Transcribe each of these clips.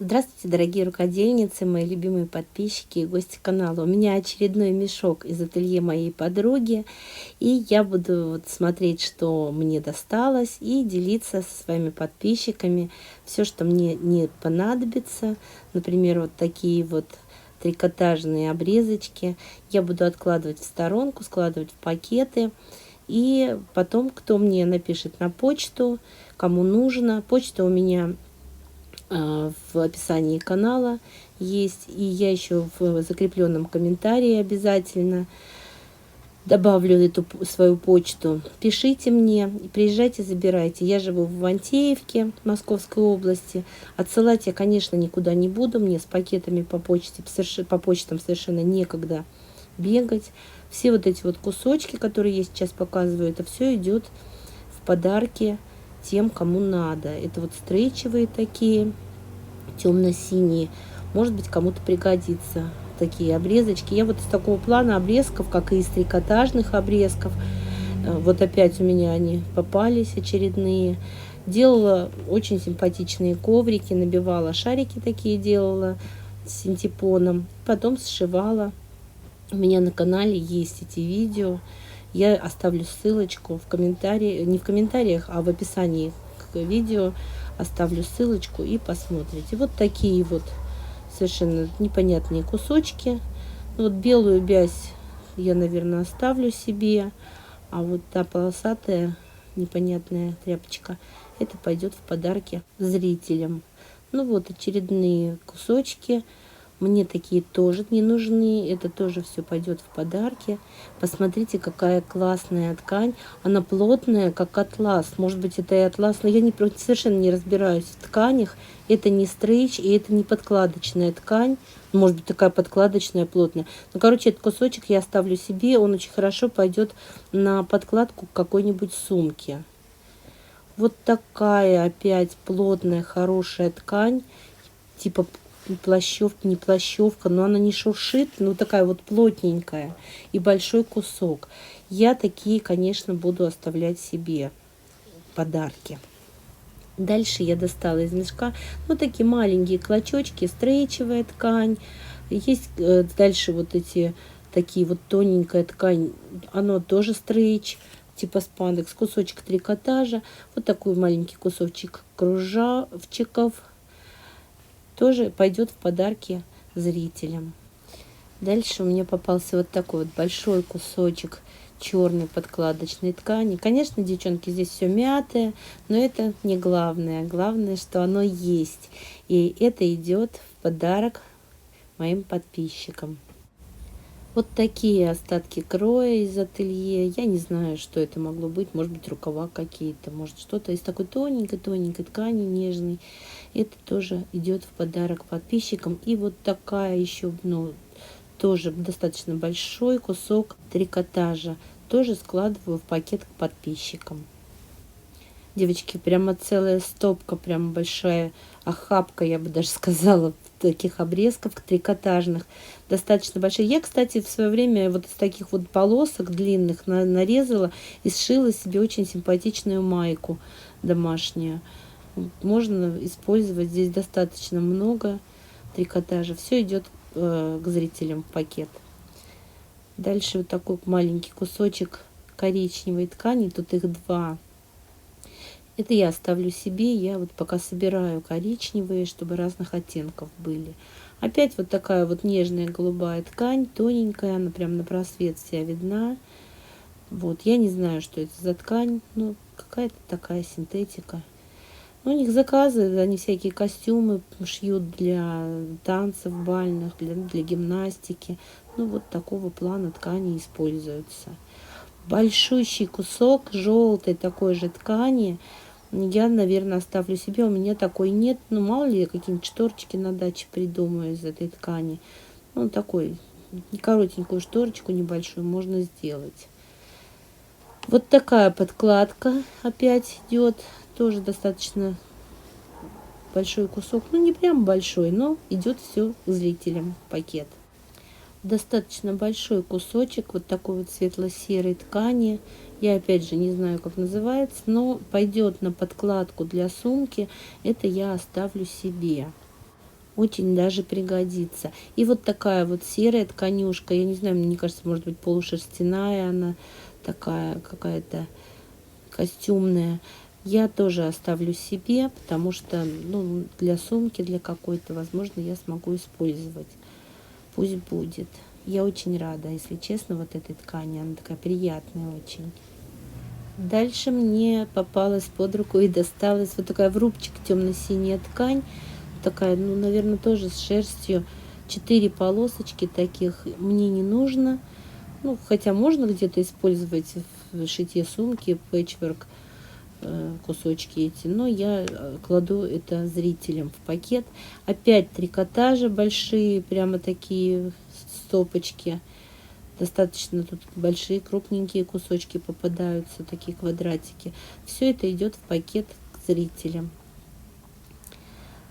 Здравствуйте, дорогие рукодельницы, мои любимые подписчики и гости канала. У меня очередной мешок из ателье моей подруги. И я буду смотреть, что мне досталось, и делиться со своими подписчиками. Все, что мне не понадобится. Например, вот такие вот трикотажные обрезочки. Я буду откладывать в сторонку, складывать в пакеты. И потом, кто мне напишет на почту, кому нужно. Почта у меня в описании канала есть, и я еще в закрепленном комментарии обязательно добавлю эту свою почту. Пишите мне, приезжайте, забирайте. Я живу в Ивантеевке, Московской области. Отсылать я, конечно, никуда не буду. Мне с пакетами по почтам совершенно некогда бегать. Все вот эти вот кусочки, которые я сейчас показываю, это все идет в подарки тем, кому надо. Это вот стрейчевые такие, темно-синие. Может быть, кому-то пригодится такие обрезочки. Я вот из такого плана обрезков, как и из трикотажных обрезков, вот опять у меня они попались очередные. Делала очень симпатичные коврики, набивала шарики такие, делала с синтепоном, потом сшивала. У меня на канале есть эти видео. Я оставлю ссылочку в комментарии, не в комментариях, а в описании к видео оставлю ссылочку и посмотрите. Вот такие вот совершенно непонятные кусочки. Вот белую бязь я, наверное, оставлю себе, а вот та полосатая непонятная тряпочка, это пойдет в подарки зрителям. Ну вот очередные кусочки. Мне такие тоже не нужны. Это тоже все пойдет в подарки. Посмотрите, какая классная ткань. Она плотная, как атлас. Может быть, это и атлас, но я совершенно не разбираюсь в тканях. Это не стрейч и это не подкладочная ткань. Может быть, такая подкладочная, плотная. Ну, короче, этот кусочек я оставлю себе. Он очень хорошо пойдет на подкладку какой-нибудь сумки. Вот такая опять плотная, хорошая ткань. Типа плащевка, не плащевка, но она не шуршит, но такая вот плотненькая и большой кусок. Я такие, конечно, буду оставлять себе подарки. Дальше я достала из мешка вот такие маленькие клочочки, стрейчевая ткань. Есть дальше вот эти такие вот тоненькая ткань, оно тоже стрейч, типа спандекс, кусочек трикотажа, вот такой маленький кусочек кружавчиков, тоже пойдет в подарки зрителям. Дальше у меня попался вот такой вот большой кусочек черной подкладочной ткани. Конечно, девчонки, здесь все мятое, но это не главное. Главное, что оно есть. И это идет в подарок моим подписчикам. Вот такие остатки кроя из ателье. Я не знаю, что это могло быть. Может быть, рукава какие-то, может, что-то из такой тоненькой-тоненькой ткани, нежной. Это тоже идет в подарок подписчикам. И вот такая еще, тоже достаточно большой кусок трикотажа. Тоже складываю в пакет к подписчикам. Девочки, прямо целая стопка, прямо большая охапка, я бы даже сказала, таких обрезков трикотажных, достаточно большие. Я, кстати, в свое время вот из таких вот полосок длинных нарезала и сшила себе очень симпатичную майку домашнюю. Можно использовать, здесь достаточно много трикотажа. Все идет к зрителям в пакет. Дальше вот такой маленький кусочек коричневой ткани, тут их два. Это я оставлю себе, я вот пока собираю коричневые, чтобы разных оттенков были. Опять вот такая вот нежная голубая ткань, тоненькая, она прям на просвет вся видна. Вот, я не знаю, что это за ткань, но какая-то такая синтетика. У них заказы, они всякие костюмы шьют для танцев бальных, для гимнастики. Ну, вот такого плана ткани используются. Большущий кусок желтой такой же ткани я, наверное, оставлю себе. У меня такой нет. Ну, мало ли, я какие-нибудь шторочки на даче придумаю из этой ткани. Ну, такой коротенькую шторочку небольшую можно сделать. Вот такая подкладка опять идет. Тоже достаточно большой кусок. Ну, не прям большой, но идет все к зрителям в пакет. Достаточно большой кусочек вот такой вот светло-серой ткани. Я опять же не знаю, как называется, но пойдет на подкладку для сумки. Это я оставлю себе. очень даже пригодится. И вот такая вот серая тканюшка, я не знаю, мне кажется, может быть полушерстяная она, такая какая-то костюмная. Я тоже оставлю себе, потому что, ну, для сумки, для какой-то, возможно, я смогу использовать. Пусть будет. Я очень рада, если честно, вот этой ткани. Она такая приятная очень. Дальше мне попалась под руку и досталась вот такая в рубчик темно-синяя ткань. Такая, ну, наверное, тоже с шерстью. 4 полосочки таких мне не нужно. Ну, хотя можно где-то использовать в шитье сумки, пэтчворк, кусочки эти, но я кладу это зрителям в пакет. Опять трикотажи большие, прямо такие стопочки. Достаточно тут большие, крупненькие кусочки попадаются, такие квадратики. Все это идет в пакет к зрителям.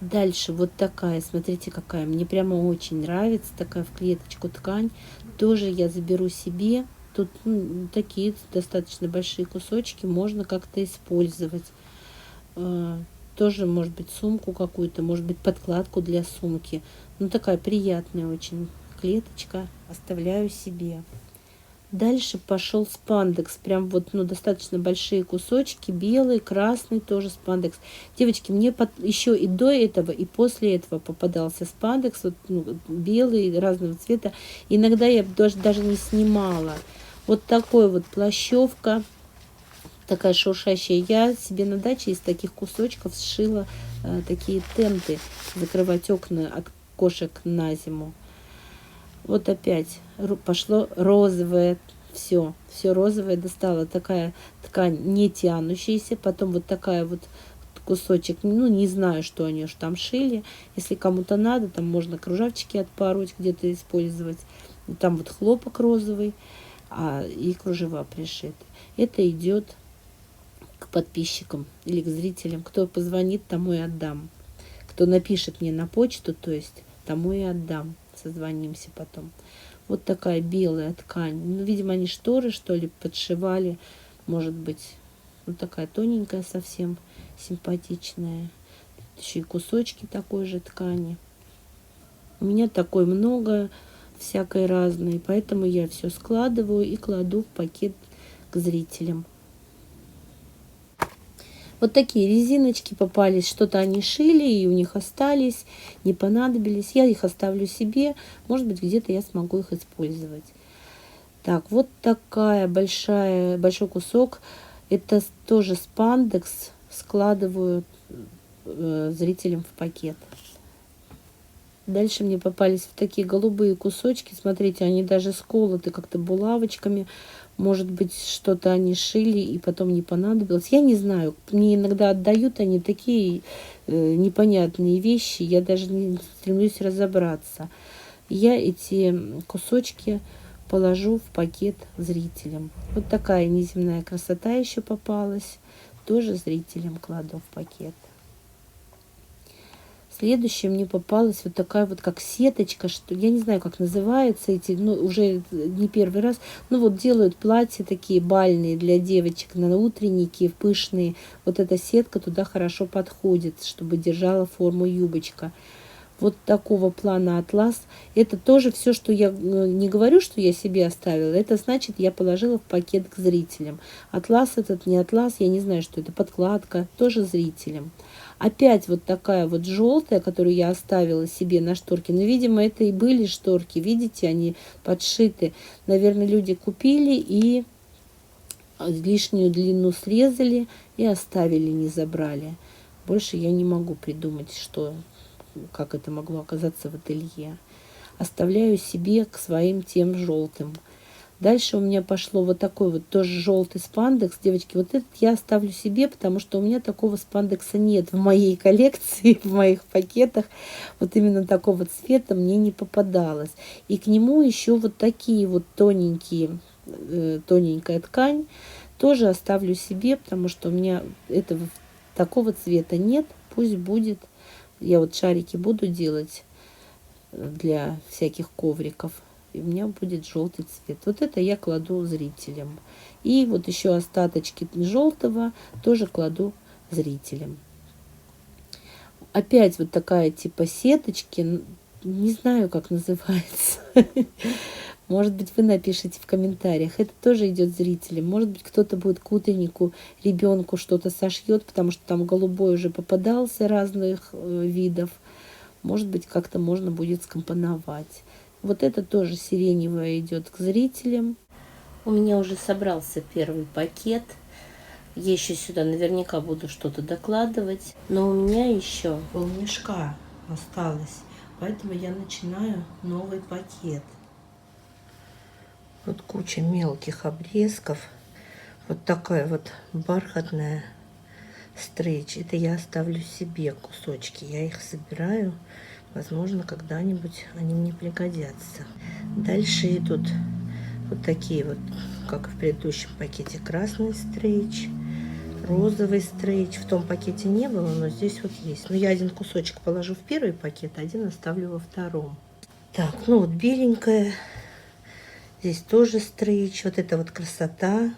Дальше вот такая, смотрите какая, мне прямо очень нравится, такая в клеточку ткань. Тоже я заберу себе. Тут такие достаточно большие кусочки можно как-то использовать. Тоже, может быть, сумку какую-то, может быть, подкладку для сумки. Ну, такая приятная очень клеточка. Оставляю себе. Дальше пошел спандекс. Прям вот, ну, достаточно большие кусочки. Белый, красный тоже спандекс. Девочки, мне еще и до этого, и после этого попадался спандекс. Вот, ну, белый, разного цвета. Иногда я даже не снимала. Вот такой вот плащевка. Такая шуршащая. Я себе на даче из таких кусочков сшила такие тенты. Закрывать окна от кошек на зиму. Вот опять пошло розовое, все розовое достала, такая ткань не тянущаяся, потом вот такая вот кусочек, ну, не знаю, что они уж там шили, если кому-то надо, там можно кружавчики отпороть, где-то использовать, там вот хлопок розовый, и кружева пришиты. Это идет к подписчикам или к зрителям, кто позвонит, тому и отдам, кто напишет мне на почту, то есть тому и отдам. Созвонимся потом. Вот такая белая ткань. Ну, видимо, они шторы, что ли, подшивали. Может быть, ну, такая тоненькая совсем, симпатичная. Еще и кусочки такой же ткани. У меня такой много, всякой разной. Поэтому я все складываю и кладу в пакет к зрителям. Вот такие резиночки попались, что-то они шили, и у них остались, не понадобились. Я их оставлю себе, может быть, где-то я смогу их использовать. Так, вот такая большой кусок. Это тоже спандекс, складываю зрителям в пакет. Дальше мне попались в такие голубые кусочки. Смотрите, они даже сколоты как-то булавочками. Может быть, что-то они шили и потом не понадобилось. Я не знаю. Мне иногда отдают они такие непонятные вещи. Я даже не стремлюсь разобраться. Я эти кусочки положу в пакет зрителям. Вот такая неземная красота еще попалась. Тоже зрителям кладу в пакет. Следующее мне попалась вот такая вот как сеточка, что я не знаю, как называется эти, ну, уже не первый раз. Ну, вот делают платья такие бальные для девочек на утренники, пышные. Вот эта сетка туда хорошо подходит, чтобы держала форму юбочка. Вот такого плана атлас. Это тоже все, что я не говорю, что я себе оставила. Это значит, я положила в пакет к зрителям. Атлас этот, не атлас, я не знаю, что это. Подкладка, тоже зрителям. Опять вот такая вот желтая, которую я оставила себе на шторке. Но, видимо, это и были шторки. Видите, они подшиты. Наверное, люди купили и лишнюю длину срезали и оставили, не забрали. Больше я не могу придумать, как это могло оказаться в ателье. Оставляю себе к своим тем желтым. Дальше у меня пошло вот такой вот тоже желтый спандекс. Девочки, вот этот я оставлю себе, потому что у меня такого спандекса нет в моей коллекции, в моих пакетах. Вот именно такого цвета мне не попадалось. И к нему еще вот такие вот тоненькая ткань тоже оставлю себе, потому что у меня этого такого цвета нет. Пусть будет. Я вот шарики буду делать для всяких ковриков. И у меня будет желтый цвет. Вот это я кладу зрителям. И вот еще остаточки желтого тоже кладу зрителям. Опять вот такая типа сеточки, не знаю, как называется. Может быть, вы напишите в комментариях. Это тоже идет зрителям. Может быть, кто-то будет к утреннику ребенку что-то сошьет, потому что там голубой уже попадался разных видов. Может быть, как-то можно будет скомпоновать. Вот это тоже сиреневое идет к зрителям. У меня уже собрался первый пакет. Я еще сюда наверняка буду что-то докладывать. Но у меня еще полмешка осталось. Поэтому я начинаю новый пакет. Вот куча мелких обрезков. Вот такая вот бархатная стрейч. Это я оставлю себе кусочки. Я их собираю. Возможно, когда-нибудь они мне пригодятся. Дальше идут вот такие вот, как и в предыдущем пакете, красный стрейч, розовый стрейч. В том пакете не было, но здесь вот есть. Но я один кусочек положу в первый пакет, один оставлю во втором. Так, ну вот беленькая. Здесь тоже стрейч. Вот это вот красота.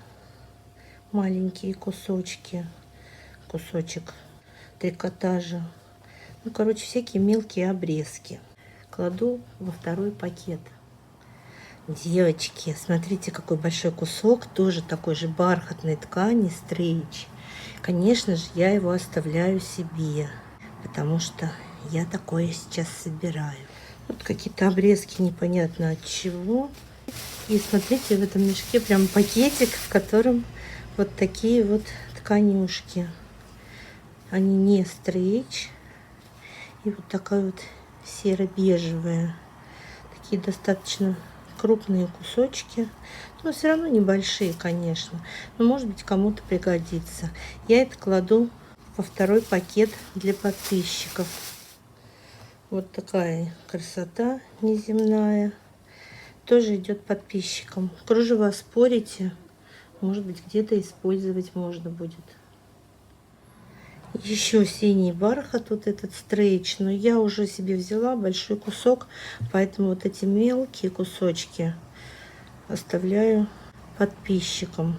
Маленькие кусочки. Кусочек трикотажа. Ну, короче, всякие мелкие обрезки. Кладу во второй пакет. Девочки, смотрите, какой большой кусок. Тоже такой же бархатной ткани стрейч. Конечно же, я его оставляю себе. Потому что я такое сейчас собираю. Вот какие-то обрезки непонятно от чего. И смотрите, в этом мешке прям пакетик, в котором вот такие вот тканюшки. Они не стрейч. И вот такая вот серо-бежевая. Такие достаточно крупные кусочки. Но все равно небольшие, конечно. Но может быть кому-то пригодится. Я это кладу во второй пакет для подписчиков. Вот такая красота неземная. Тоже идет подписчикам. Кружева спорите. Может быть, где-то использовать можно будет. Еще синий бархат, вот этот стрейч. Но я уже себе взяла большой кусок. Поэтому вот эти мелкие кусочки оставляю подписчикам.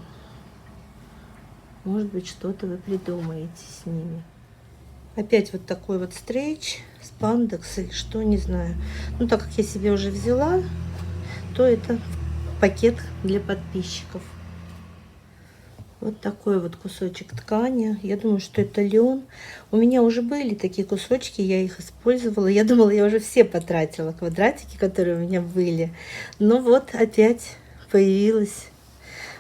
Может быть, что-то вы придумаете с ними. Опять вот такой вот стрейч, спандекс или что, не знаю. Ну, так как я себе уже взяла, то это пакет для подписчиков. Вот такой вот кусочек ткани. Я думаю, что это лен. У меня уже были такие кусочки, я их использовала. Я думала, я уже все потратила, квадратики, которые у меня были. Но вот опять появилась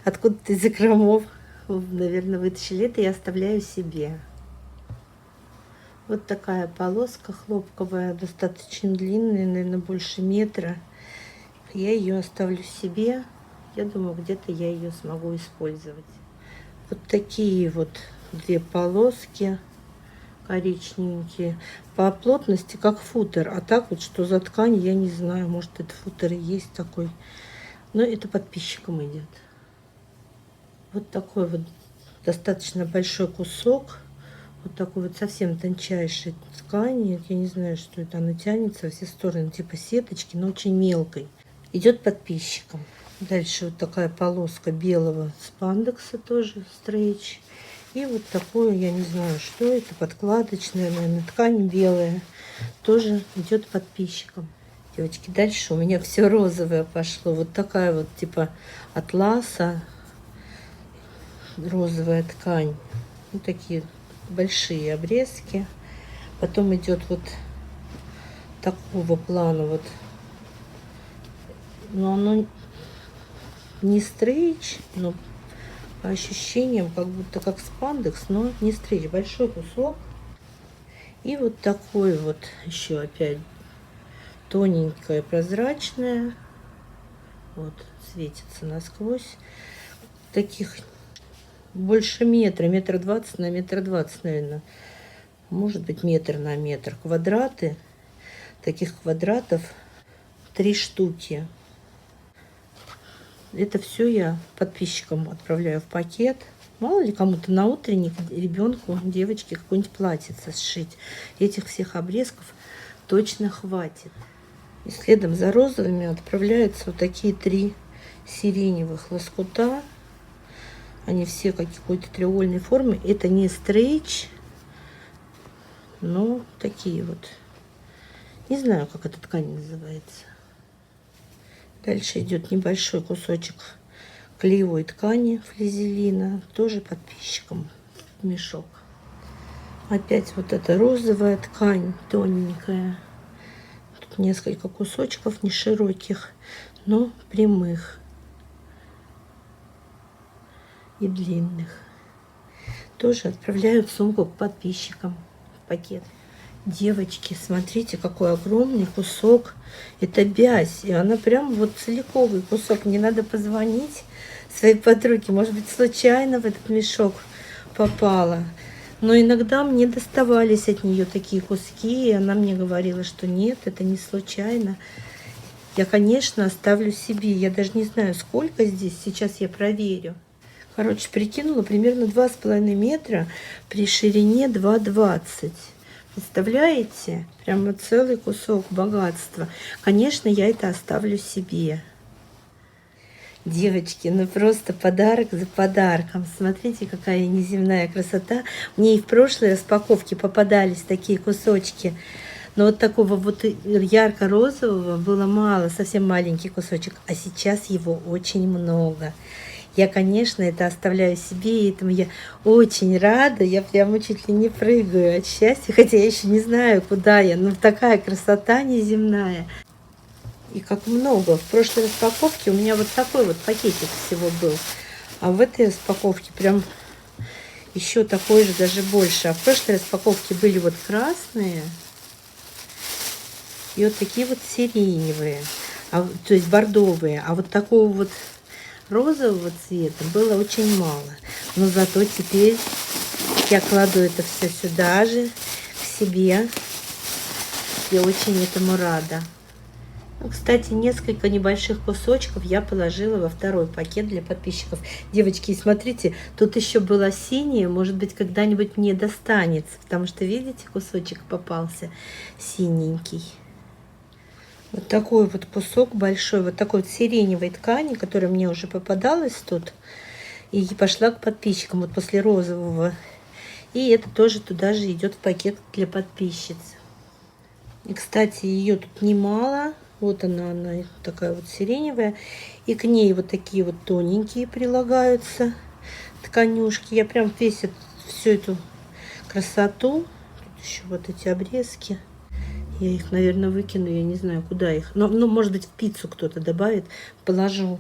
откуда-то из закромов. Наверное, вытащили это и оставляю себе. Вот такая полоска хлопковая, достаточно длинная, наверное, больше метра. Я ее оставлю себе. Я думаю, где-то я ее смогу использовать. Вот такие вот две полоски коричневенькие. По плотности как футер. А так вот, что за ткань, я не знаю. Может, это футер и есть такой. Но это подписчикам идет. Вот такой вот достаточно большой кусок. Вот такой вот совсем тончайшей ткани. Я не знаю, что это. Она тянется во все стороны, типа сеточки, но очень мелкой. Идет подписчикам. Дальше вот такая полоска белого спандекса, тоже стрейч. И вот такое, я не знаю, что это, подкладочная, наверное, ткань белая. Тоже идет подписчикам. Девочки, дальше у меня все розовое пошло. Вот такая вот типа атласа. Розовая ткань. Вот такие большие обрезки. Потом идет вот такого плана вот. Но оно не стрейч, но по ощущениям как будто как спандекс, но не стрейч. Большой кусок. И вот такой вот еще опять тоненькая, прозрачная. Вот светится насквозь. Таких больше метра, метр двадцать на метр двадцать, наверное. Может быть, метр на метр. Квадраты. Таких квадратов 3 штуки. Это все я подписчикам отправляю в пакет. Мало ли кому-то на утренник, ребенку, девочке какое-нибудь платьице сшить. Этих всех обрезков точно хватит. И следом за розовыми отправляются вот такие 3 сиреневых лоскута. Они все какой-то треугольной формы. Это не стрейч, Ну, такие вот. Не знаю, как эта ткань называется. Дальше идет небольшой кусочек клеевой ткани флизелина. Тоже подписчикам в мешок. Опять вот эта розовая ткань тоненькая. Тут несколько кусочков, не широких, но прямых и длинных. Тоже отправляю в сумку к подписчикам в пакет. Девочки, смотрите, какой огромный кусок. Это бязь. И она прям вот целиковый кусок. Мне надо позвонить своей подруге. Может быть, случайно в этот мешок попала. Но иногда мне доставались от нее такие куски. И она мне говорила, что нет, это не случайно. Я, конечно, оставлю себе. Я даже не знаю, сколько здесь. Сейчас я проверю. Короче, прикинула примерно 2,5 метра при ширине 2,20. Представляете? Прямо целый кусок богатства. Конечно, я это оставлю себе. Девочки, ну просто подарок за подарком. Смотрите, какая неземная красота. Мне и в прошлой распаковке попадались такие кусочки. Но вот такого вот ярко-розового было мало, совсем маленький кусочек. А сейчас его очень много. Я, конечно, это оставляю себе, и этому я очень рада. Я прямо чуть ли не прыгаю от счастья, хотя я еще не знаю, куда я. Но такая красота неземная. И как много. В прошлой распаковке у меня вот такой вот пакетик всего был. А в этой распаковке прям еще такой же, даже больше. А в прошлой распаковке были вот красные и вот такие вот сиреневые, то есть бордовые. А вот такого вот розового цвета было очень мало. Но зато теперь я кладу это все сюда же, к себе. Я очень этому рада. Ну, кстати, несколько небольших кусочков я положила во второй пакет для подписчиков. Девочки, смотрите, тут еще было синее. Может быть, когда-нибудь мне достанется. Потому что, видите, кусочек попался синенький. Вот такой вот кусок большой, вот такой вот сиреневой ткани, которая мне уже попадалась тут. И пошла к подписчикам вот после розового. И это тоже туда же идет в пакет для подписчиц. И, кстати, ее тут немало. Вот она такая вот сиреневая. И к ней вот такие вот тоненькие прилагаются тканюшки. Я прям всю эту красоту. Тут еще вот эти обрезки. Я их, наверное, выкину, я не знаю, куда их. Но, ну, может быть, в пиццу кто-то добавит. Положу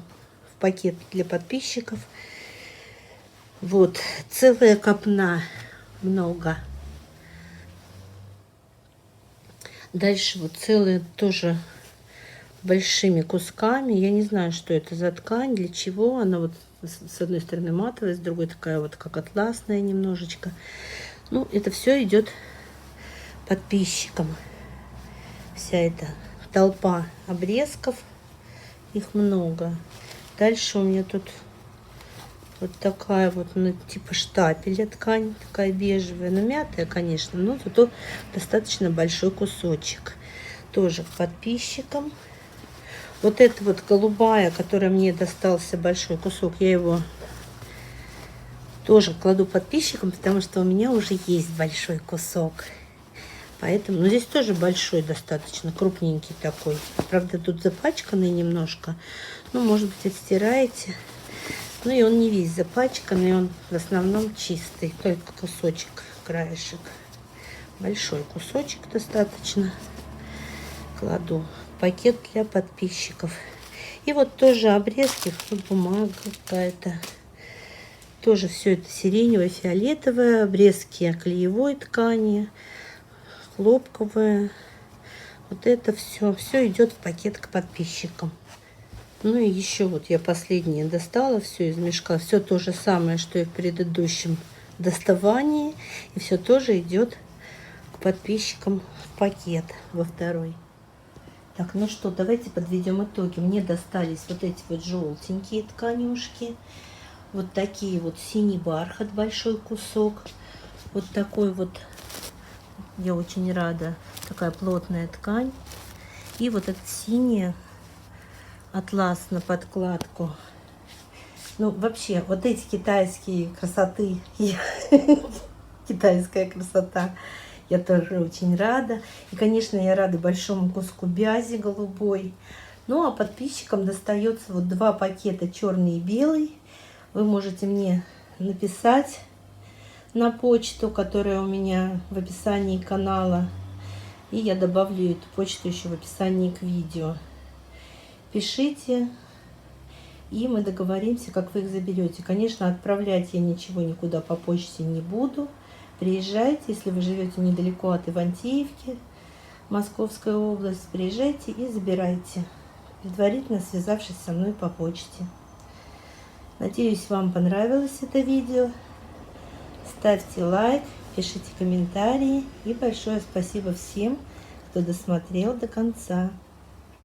в пакет для подписчиков. Вот, целая копна, много. Дальше вот целые тоже большими кусками. Я не знаю, что это за ткань, для чего. Она вот с одной стороны матовая, с другой такая вот как атласная немножечко. Ну, это все идет подписчикам. Вся эта толпа обрезков, их много. Дальше у меня тут вот такая вот, ну, типа штапеля ткань, такая бежевая, но мятая, конечно, но зато достаточно большой кусочек. Тоже к подписчикам. Вот эта вот голубая, которая мне достался большой кусок, я его тоже кладу подписчикам, потому что у меня уже есть большой кусок. Поэтому, ну, здесь тоже большой достаточно, крупненький такой. Правда, тут запачканный немножко. Ну, может быть, отстираете. Ну, и он не весь запачканный, он в основном чистый. Только кусочек, краешек. Большой кусочек достаточно. Кладу в пакет для подписчиков. И вот тоже обрезки, вот бумага какая-то. Тоже все это сиреневое, фиолетовое. Обрезки клеевой ткани. Хлопковая. Вот это все идет в пакет к подписчикам. Ну и еще вот я последнее достала все из мешка. Все то же самое, что и в предыдущем доставании. И все тоже идет к подписчикам в пакет во второй. Так, ну что, давайте подведем итоги. Мне достались вот эти вот желтенькие тканюшки. Вот такие вот синий бархат, большой кусок. Вот такой вот. Я очень рада. Такая плотная ткань. И вот эта синяя атлас на подкладку. Ну, вообще, вот эти китайские красоты, китайская красота, Я тоже очень рада. И, конечно, я рада большому куску бязи голубой. Ну, а подписчикам достается вот 2 пакета черный и белый. Вы можете мне написать на почту, которая у меня в описании канала. И я добавлю эту почту еще в описании к видео. Пишите, и мы договоримся, как вы их заберете. Конечно, отправлять я ничего никуда по почте не буду. Приезжайте, если вы живете недалеко от Ивантеевки, Московская область, приезжайте и забирайте, предварительно связавшись со мной по почте. Надеюсь, вам понравилось это видео. Ставьте лайк, пишите комментарии. И большое спасибо всем, кто досмотрел до конца.